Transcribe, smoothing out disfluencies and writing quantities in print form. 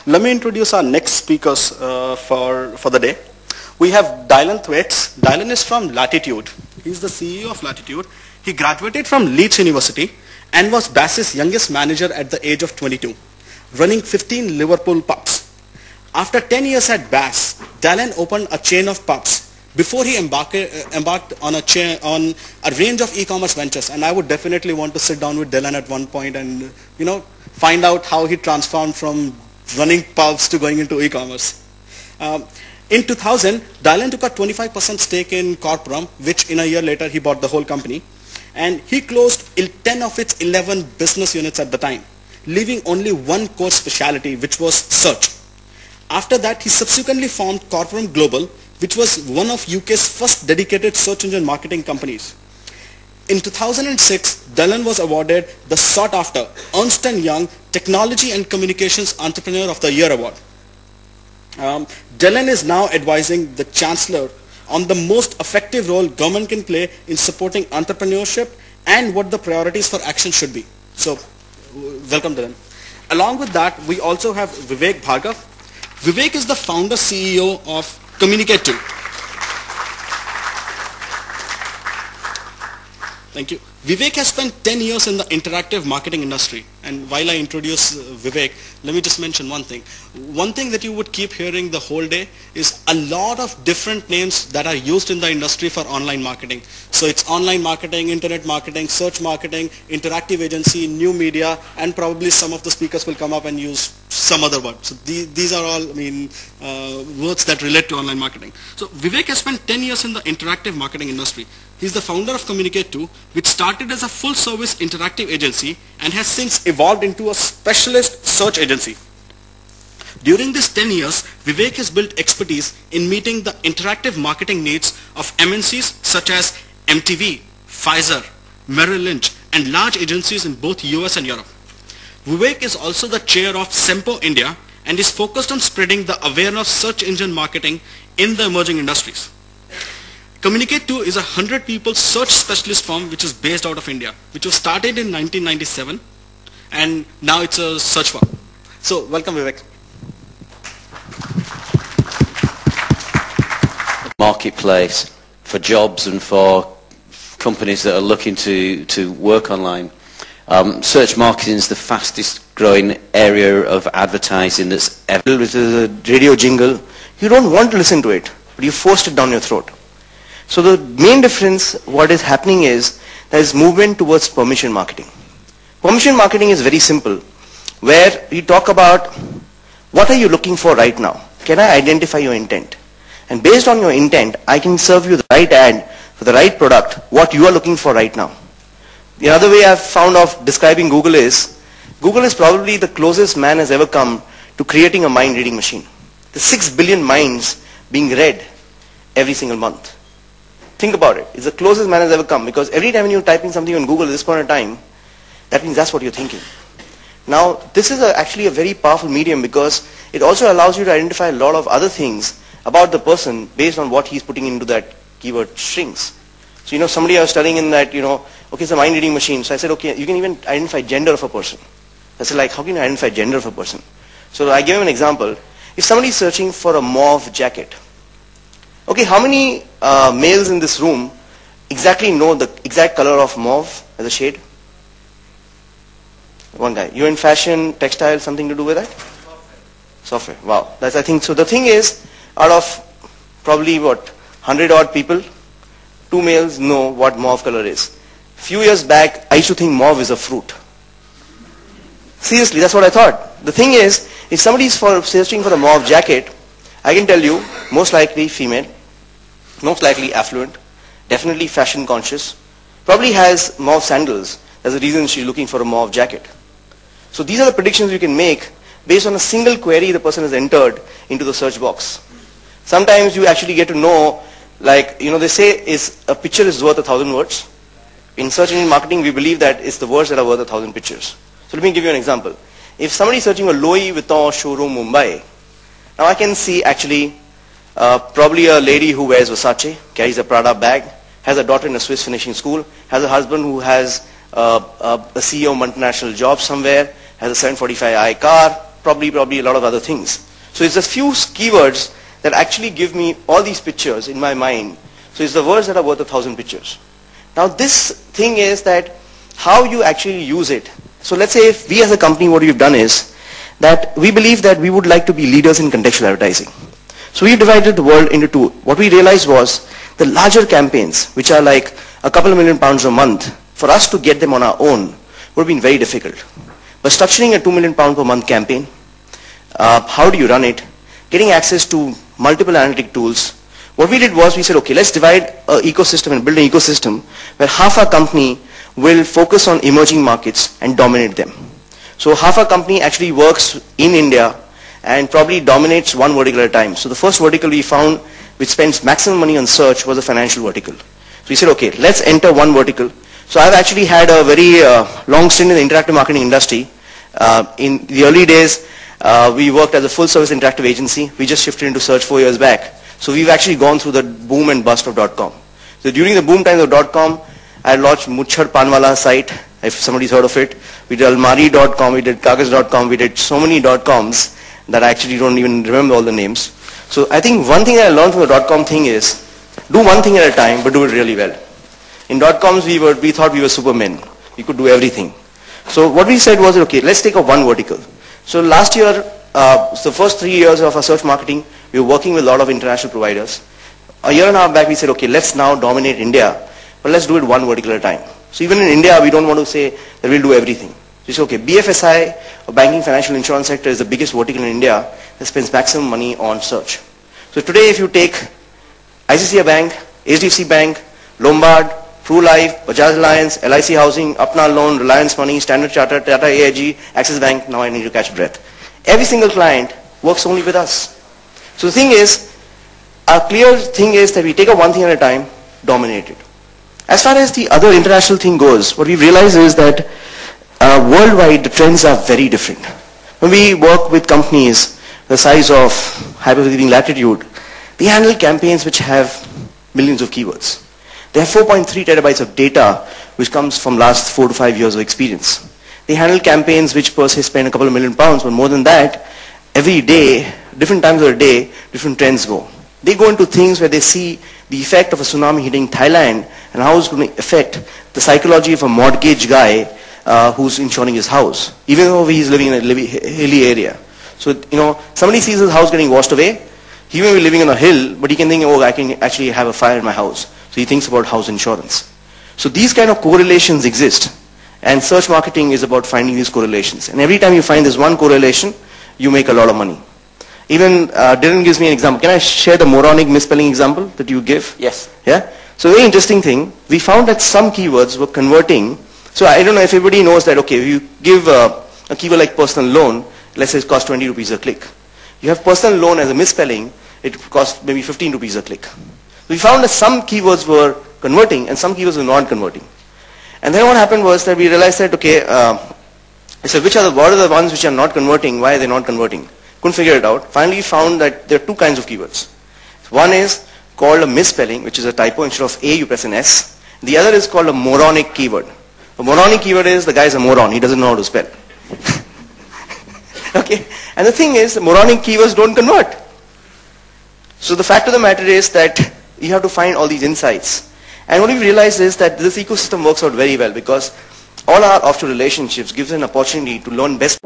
Let me introduce our next speakers for the day. We have Dylan Thwaites. Dylan is from Latitude. He's the CEO of Latitude. He graduated from Leeds University and was Bass's youngest manager at the age of 22, running 15 Liverpool pubs. After 10 years at Bass, Dylan opened a chain of pubs before he embarked on a range of e-commerce ventures. And I would definitely want to sit down with Dylan at one point and find out how he transformed from running pubs to going into e-commerce. In 2000, Dylan took a 25% stake in Corprum, which in a year later he bought the whole company. And he closed 10 of its 11 business units at the time, leaving only one core specialty, which was search. After that, he subsequently formed Corprum Global, which was one of UK's first dedicated search engine marketing companies. In 2006, Dylan was awarded the sought-after Ernst & Young Technology and Communications Entrepreneur of the Year award. Dylan is now advising the Chancellor on the most effective role government can play in supporting entrepreneurship and what the priorities for action should be. So, welcome Dylan. Along with that, we also have Vivek Bhargav. Vivek is the founder CEO of Communicate2. Thank you. Vivek has spent 10 years in the interactive marketing industry. And while I introduce Vivek, let me just mention one thing. One thing that you would keep hearing the whole day is a lot of different names that are used in the industry for online marketing. So it's online marketing, internet marketing, search marketing, interactive agency, new media, and probably some of the speakers will come up and use some other word. So these are all, words that relate to online marketing. So Vivek has spent 10 years in the interactive marketing industry. He's the founder of Communicate2, which started as a full-service interactive agency and has since evolved into a specialist search agency. During these 10 years, Vivek has built expertise in meeting the interactive marketing needs of MNCs such as MTV, Pfizer, Merrill Lynch, and large agencies in both US and Europe. Vivek is also the chair of Sempo India and is focused on spreading the awareness of search engine marketing in the emerging industries. Communicate2 is a 100-people search specialist firm which is based out of India, which was started in 1997, and now it's a search firm. So, welcome Vivek. Marketplace for jobs and for companies that are looking to work online. Search marketing is the fastest growing area of advertising that's ever. With a radio jingle, you don't want to listen to it, but you forced it down your throat. So the main difference, what is happening is, there is movement towards permission marketing. Permission marketing is very simple, where you talk about, what are you looking for right now? Can I identify your intent? And based on your intent, I can serve you the right ad for the right product, what you are looking for right now. The other way I've found of describing Google is probably the closest man has ever come to creating a mind reading machine. The 6 billion minds being read every single month. Think about it. It's the closest man has ever come, because every time you type in something on Google at this point in time, that means that's what you're thinking. Now, this is actually a very powerful medium, because it also allows you to identify a lot of other things about the person based on what he's putting into that keyword strings. So, somebody I was studying in that, okay, it's a mind reading machine. So I said, okay, you can even identify gender of a person. I said, like, how can you identify gender of a person? So I gave him an example. If somebody is searching for a mauve jacket, okay, how many males in this room exactly know the exact color of mauve as a shade? One guy. You're in fashion, textile, something to do with that? Software. Wow. That's, I think, so the thing is, out of probably 100 odd people, 2 males know what mauve color is. Few years back, I used to think mauve is a fruit. Seriously, that's what I thought. The thing is, if somebody is searching for a mauve jacket, I can tell you, most likely female, most likely affluent, definitely fashion conscious, probably has mauve sandals. That's the reason she's looking for a mauve jacket. So these are the predictions you can make based on a single query the person has entered into the search box. Sometimes you actually get to know, like, they say a picture is worth 1,000 words. In search engine marketing, we believe that it's the words that are worth 1,000 pictures. So let me give you an example. If somebody is searching a Louis Vuitton showroom Mumbai, now I can see actually probably a lady who wears Versace, carries a Prada bag, has a daughter in a Swiss finishing school, has a husband who has a CEO of multinational job somewhere, has a 745i car, probably a lot of other things. So it's a few keywords that actually give me all these pictures in my mind. So it's the words that are worth 1,000 pictures. Now this thing is that how you actually use it. So let's say if we as a company, what we've done is that we believe that we would like to be leaders in contextual advertising. So we divided the world into two. What we realized was the larger campaigns, which are like a couple of £1 million a month, for us to get them on our own would have been very difficult. But structuring a £2 million per month campaign, how do you run it, getting access to multiple analytic tools. What we did was we said, okay, let's divide an ecosystem and build an ecosystem where half our company will focus on emerging markets and dominate them. So half our company actually works in India and probably dominates one vertical at a time. So the first vertical we found which spends maximum money on search was the financial vertical. So we said, okay, let's enter one vertical. So I've actually had a very long stint in the interactive marketing industry. In the early days, we worked as a full service interactive agency. We just shifted into search 4 years back. So we've actually gone through the boom and bust of .com. So during the boom times of .com, I launched Muchhar Panwala site, if somebody's heard of it. We did Almari.com, we did Kagaz.com, we did so many .coms that I actually don't even remember all the names. So I think one thing I learned from the .com thing is, do one thing at a time, but do it really well. In .coms, we thought we were supermen. We could do everything. So what we said was, okay, let's take up one vertical. So last year, the first 3 years of our search marketing, we were working with a lot of international providers. A year and a half back, we said, okay, let's now dominate India, but let's do it one vertical at a time. So even in India, we don't want to say that we'll do everything. So we say, okay, BFSI, or banking, financial, insurance sector is the biggest vertical in India that spends maximum money on search. So today, if you take ICICI Bank, HDFC Bank, Lombard, True Life, Bajaj Alliance, LIC Housing, Apna Loan, Reliance Money, Standard Chartered, Tata AIG, Axis Bank, now I need to catch breath. Every single client works only with us. So the thing is, our clear thing is that we take up one thing at a time, dominate it. As far as the other international thing goes, what we've realized is that worldwide the trends are very different. When we work with companies the size of Hyperbeam Latitude, they handle campaigns which have millions of keywords. They have 4.3 terabytes of data which comes from last 4 to 5 years of experience. They handle campaigns which per se spend a couple of £1 million, but more than that, every day, different times of the day, different trends go. They go into things where they see the effect of a tsunami hitting Thailand and how it's going to affect the psychology of a mortgage guy who's insuring his house, even though he's living in a hilly area. So, somebody sees his house getting washed away, he may be living on a hill, but he can think, oh, I can actually have a fire in my house. So he thinks about house insurance. So these kind of correlations exist. And search marketing is about finding these correlations. And every time you find this one correlation, you make a lot of money. Even Dylan gives me an example. Can I share the moronic misspelling example that you give? Yes. Yeah? So very interesting thing. We found that some keywords were converting. So I don't know if everybody knows that, okay, if you give a keyword like personal loan, let's say it costs 20 rupees a click. You have personal loan as a misspelling, it costs maybe 15 rupees a click. We found that some keywords were converting and some keywords were not converting. And then what happened was that we realized that, okay, so what are the ones which are not converting, why are they not converting? Couldn't figure it out. Finally we found that there are two kinds of keywords. One is called a misspelling, which is a typo. Instead of A, you press an S. The other is called a moronic keyword. A moronic keyword is the guy is a moron, he doesn't know how to spell. Okay, and the thing is, moronic keywords don't convert. So the fact of the matter is that you have to find all these insights. And what we realized is that this ecosystem works out very well because all our offshore relationships gives an opportunity to learn best